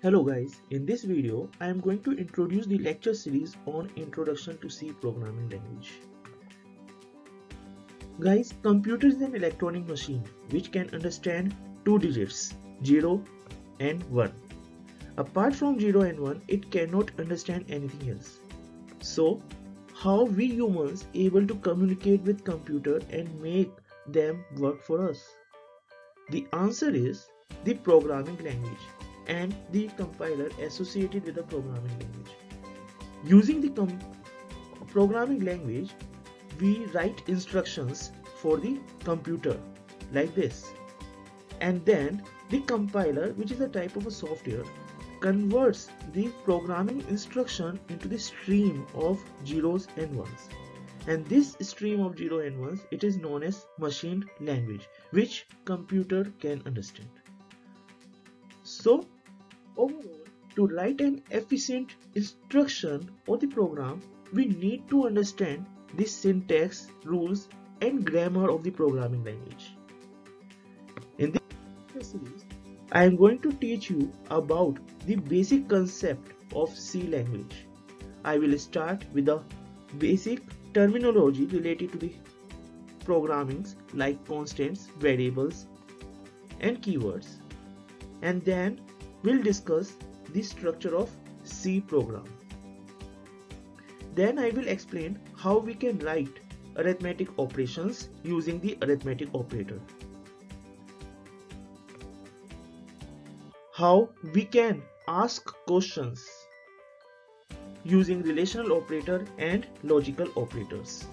Hello guys, in this video I am going to introduce the lecture series on Introduction to C programming language. Guys, computer is an electronic machine which can understand two digits 0 and 1. Apart from 0 and 1, it cannot understand anything else. So, how we humans able to communicate with computer and make them work for us? The answer is the programming language and the compiler associated with the programming language. Using the programming language, we write instructions for the computer like this, and then the compiler, which is a type of a software, converts the programming instruction into the stream of zeros and ones, and this stream of 0 and 1s, it is known as machine language, which computer can understand. So overall, to write an efficient instruction or the program, we need to understand the syntax, rules and grammar of the programming language. In this series, I am going to teach you about the basic concept of C language. I will start with the basic terminology related to the programmings like constants, variables and keywords, and then we'll discuss the structure of C program. Then I will explain how we can write arithmetic operations using the arithmetic operator, how we can ask questions using relational operator and logical operators,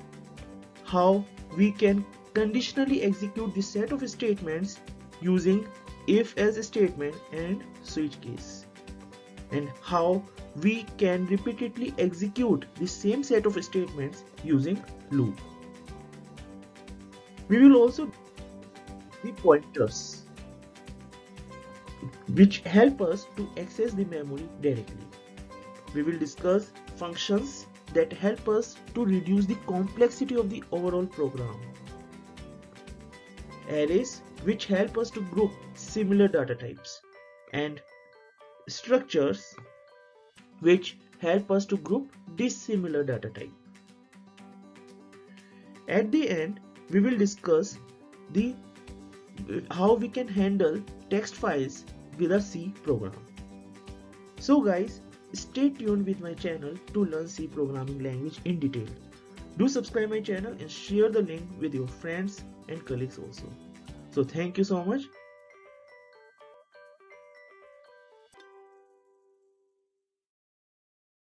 how we can conditionally execute the set of statements using if-else statement and switch case, and how we can repeatedly execute the same set of statements using loop. We will also the pointers which help us to access the memory directly. We will discuss functions that help us to reduce the complexity of the overall program, arrays which help us to group similar data types, and structures which help us to group dissimilar data type. At the end, we will discuss how we can handle text files with a C program. So guys, stay tuned with my channel to learn C programming language in detail. Do subscribe my channel and share the link with your friends and colleagues also. So thank you so much.